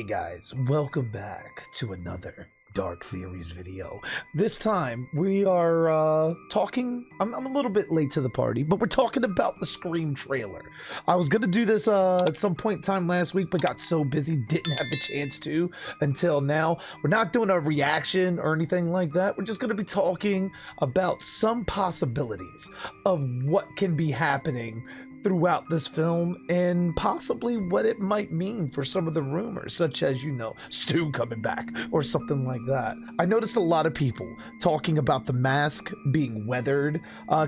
Hey guys, welcome back to another Dark Theories video. This time we are talking, I'm a little bit late to the party, but we're talking about the Scream trailer. I was gonna do this at some point in time last week, but got so busy, didn't have the chance to until now. We're not doing a reaction or anything like that. We're just gonna be talking about some possibilities of what can be happening throughout this film and possibly what it might mean for some of the rumors, such as, you know, Stu coming back or something like that. I noticed a lot of people talking about the mask being weathered.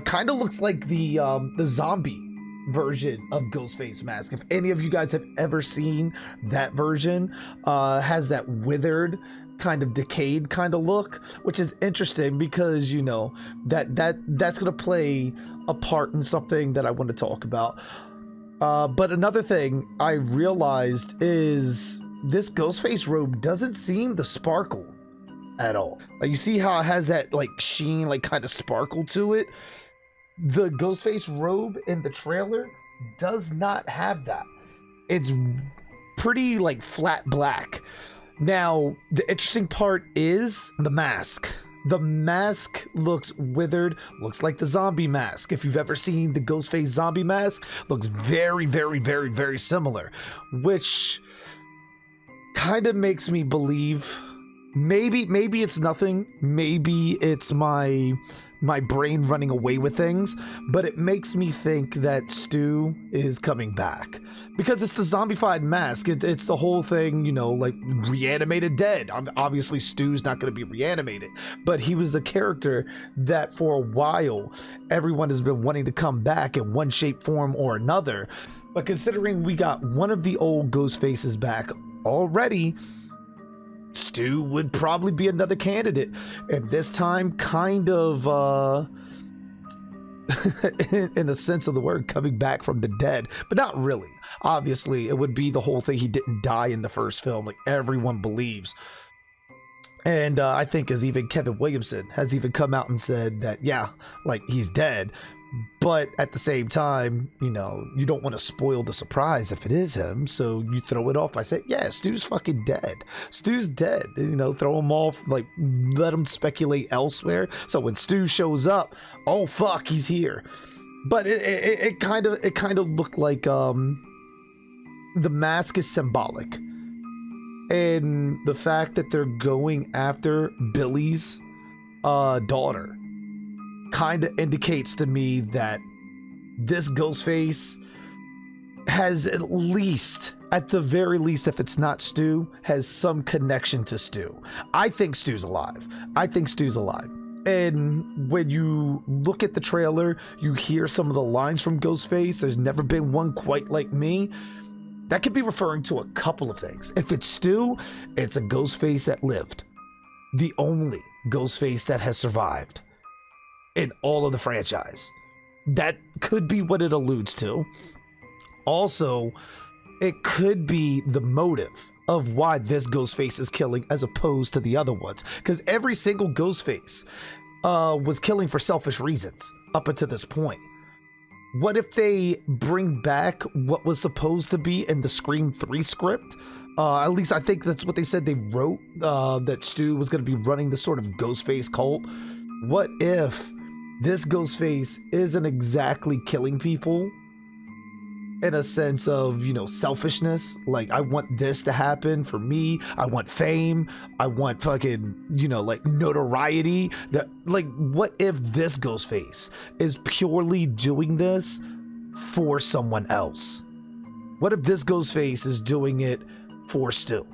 Kind of looks like the zombie version of Ghostface mask. If any of you guys have ever seen that version, has that withered kind of decayed kind of look, which is interesting because, you know, that's gonna play a part in something that I want to talk about. But another thing I realized is this Ghostface robe doesn't seem to sparkle at all. Like, you see how it has that like sheen, like kind of sparkle to it? The Ghostface robe in the trailer does not have that. It's pretty like flat black. Now, the interesting part is the mask. The mask looks withered, looks like the zombie mask. If you've ever seen the Ghostface zombie mask, looks very, very, very, very similar, which kind of makes me believe maybe it's nothing. Maybe it's my brain running away with things, but it makes me think that Stu is coming back because it's the zombified mask. It's the whole thing, you know, like reanimated dead. Obviously Stu's not going to be reanimated, but he was the character that for a while everyone has been wanting to come back in one shape, form, or another. But considering we got one of the old Ghostfaces back already, Stu would probably be another candidate, and this time kind of in a sense of the word, coming back from the dead, but not really. Obviously it would be the whole thing, he didn't die in the first film like everyone believes. And I think as even Kevin Williamson has even come out and said that, yeah, like he's dead. But at the same time, you know, you don't want to spoil the surprise if it is him, so you throw it off by saying, yeah, Stu's fucking dead. Stu's dead. You know, throw him off, like let him speculate elsewhere. So when Stu shows up, oh fuck, he's here. But it kind of looked like the mask is symbolic, and the fact that they're going after Billy's daughter kind of indicates to me that this Ghostface has at the very least, if it's not Stu, has some connection to Stu. I think Stu's alive. And when you look at the trailer, you hear some of the lines from Ghostface. There's never been one quite like me. That could be referring to a couple of things. If it's Stu, it's a Ghostface that lived. The only Ghostface that has survived in all of the franchise. That could be what it alludes to. Also, it could be the motive of why this Ghostface is killing as opposed to the other ones, because every single Ghostface was killing for selfish reasons up until this point. What if they bring back what was supposed to be in the Scream 3 script? At least I think that's what they said they wrote, that Stu was going to be running this sort of Ghostface cult. What if this Ghostface isn't exactly killing people in a sense of, you know, selfishness? Like, I want this to happen for me. I want fame. I want fucking, you know, like notoriety. That, like, what if this Ghostface is purely doing this for someone else? What if this Ghostface is doing it for Stu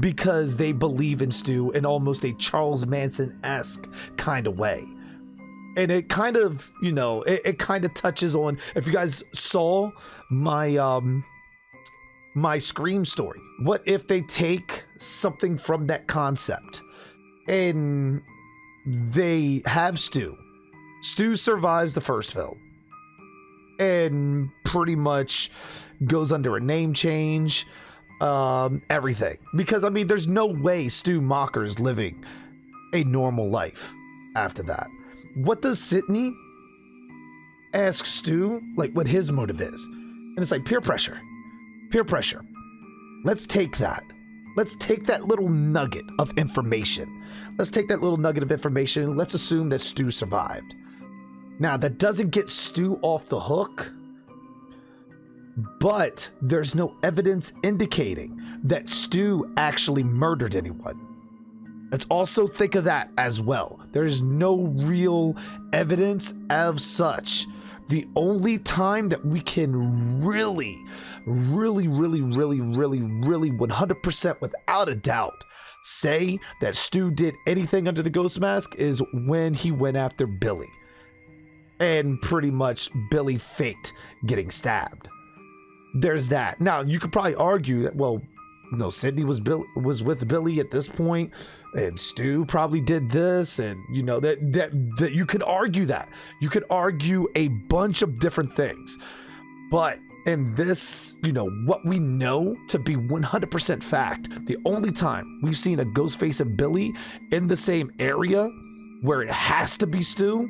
because they believe in Stu in almost a Charles Manson-esque kind of way? And it kind of, you know, it kind of touches on, if you guys saw my my Scream story, what if they take something from that concept and they have Stu survives the first film and pretty much goes under a name change, everything, because I mean there's no way Stu Macher is living a normal life after that. What does Sydney ask Stu, like, what his motive is? And it's like peer pressure. let's take that. Let's take that little nugget of information. Let's assume that Stu survived. Now, that doesn't get Stu off the hook, but there's no evidence indicating that Stu actually murdered anyone. Let's also think of that as well. There is no real evidence of such. The only time that we can really 100% without a doubt say that Stu did anything under the ghost mask is when he went after Billy. And pretty much Billy faked getting stabbed. There's that. Now, you could probably argue that, well, no, Sydney was with Billy at this point, and Stu probably did this, and you know that you could argue that. You could argue a bunch of different things. But in this, you know, what we know to be 100% fact, the only time we've seen a Ghostface and Billy in the same area where it has to be Stu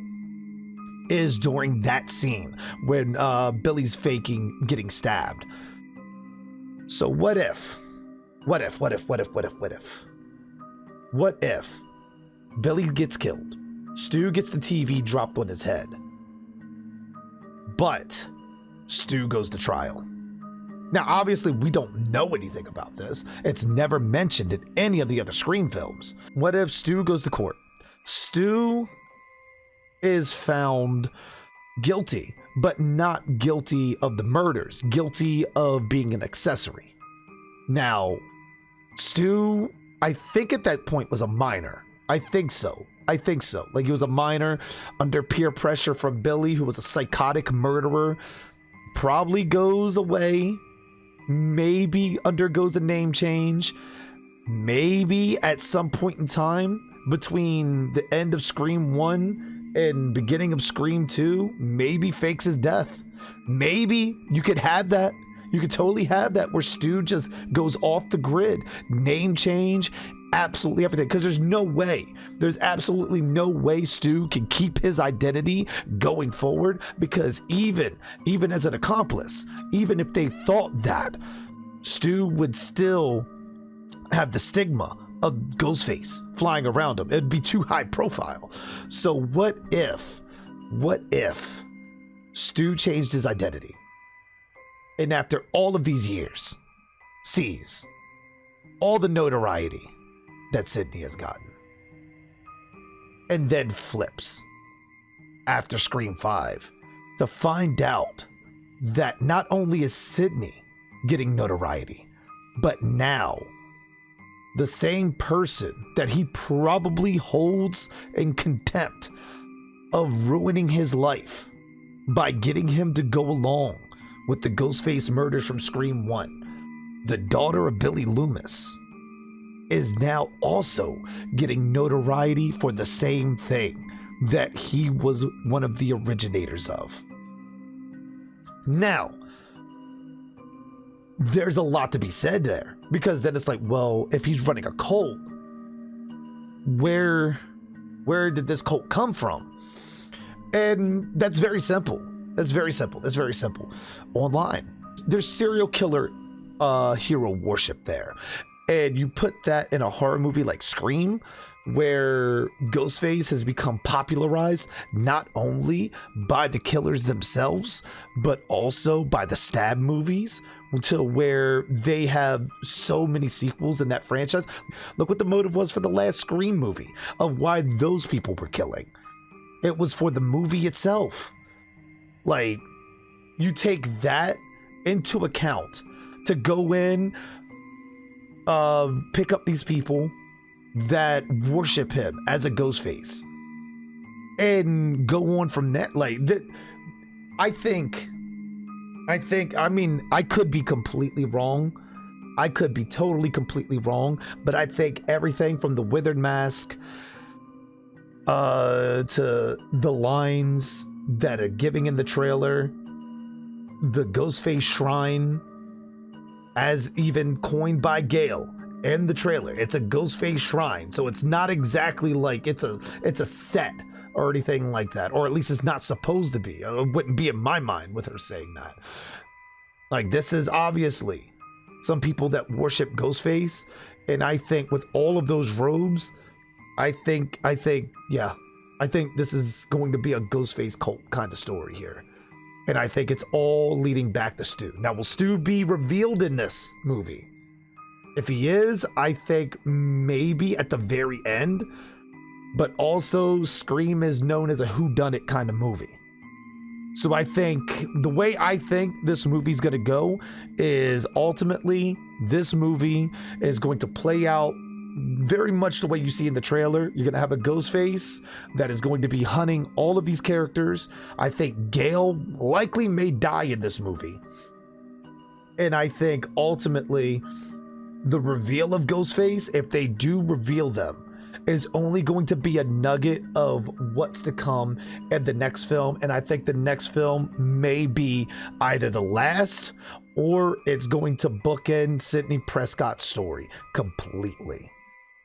is during that scene when Billy's faking getting stabbed. So what if Billy gets killed, Stu gets the TV dropped on his head, but Stu goes to trial? Now, obviously, we don't know anything about this. It's never mentioned in any of the other Scream films. What if Stu goes to court? Stu is found guilty, but not guilty of the murders, guilty of being an accessory. Now, Stu, I think at that point was a minor. I think so. Like, he was a minor under peer pressure from Billy, who was a psychotic murderer. Probably goes away. Maybe undergoes a name change. Maybe at some point in time between the end of Scream 1 and beginning of Scream 2, maybe fakes his death. Maybe you could have that. You could totally have that where Stu just goes off the grid, name change, absolutely everything. Because there's absolutely no way Stu can keep his identity going forward. Because even as an accomplice, even if they thought that, Stu would still have the stigma of Ghostface flying around him. It'd be too high profile. So what if Stu changed his identity? And after all of these years, sees all the notoriety that Sydney has gotten. And then flips after Scream 5 to find out that not only is Sydney getting notoriety, but now the same person that he probably holds in contempt of ruining his life by getting him to go along with the Ghostface murders from Scream 1, the daughter of Billy Loomis, is now also getting notoriety for the same thing that he was one of the originators of. Now, there's a lot to be said there, because then it's like, well, if he's running a cult, where did this cult come from? And that's very simple. That's very simple. Online, there's serial killer hero worship there. And you put that in a horror movie like Scream, where Ghostface has become popularized not only by the killers themselves, but also by the stab movies, to where they have so many sequels in that franchise. Look what the motive was for the last Scream movie of why those people were killing. It was for the movie itself. Like, you take that into account to go in, pick up these people that worship him as a Ghostface and go on from that. Like, I mean, I could be completely wrong. I could be totally completely wrong, but I think everything from the withered mask to the lines that are giving in the trailer, the Ghostface shrine, as even coined by Gale in the trailer, it's a Ghostface shrine, so it's not exactly like it's a set or anything like that, or at least it's not supposed to be. It wouldn't be in my mind with her saying that. Like, this is obviously some people that worship Ghostface, and I think with all of those robes, I think this is going to be a Ghostface cult kind of story here. And I think it's all leading back to Stu. Now, will Stu be revealed in this movie? If he is, I think maybe at the very end, but also Scream is known as a whodunit kind of movie. So I think the way I think this movie's going to go is ultimately this movie is going to play out very much the way you see in the trailer. You're going to have a Ghostface that is going to be hunting all of these characters. I think Gale likely may die in this movie. And I think ultimately the reveal of Ghostface, if they do reveal them, is only going to be a nugget of what's to come in the next film. And I think the next film may be either the last or it's going to bookend Sidney Prescott's story completely.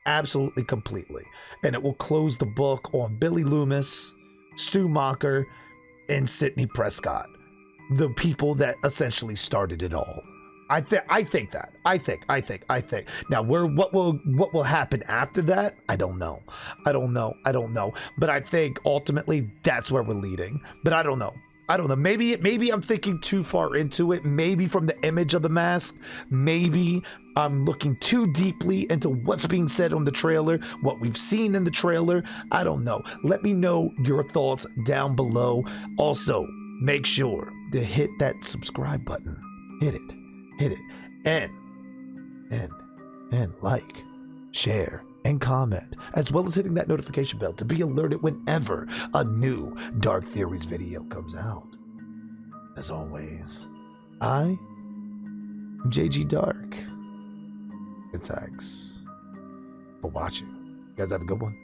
Absolutely completely. And it will close the book on Billy Loomis, Stu Macher, and Sidney Prescott, the people that essentially started it all. I think that. Now, what will happen after that? I don't know. But I think ultimately that's where we're leading. But I don't know. Maybe I'm thinking too far into it. Maybe from the image of the mask. Maybe I'm looking too deeply into what's being said on the trailer, what we've seen in the trailer. I don't know. Let me know your thoughts down below. Also, make sure to hit that subscribe button. Hit it. And like, share, and comment, as well as hitting that notification bell to be alerted whenever a new Dark Theories video comes out. As always, I am JG Dark, and thanks for watching. You guys have a good one.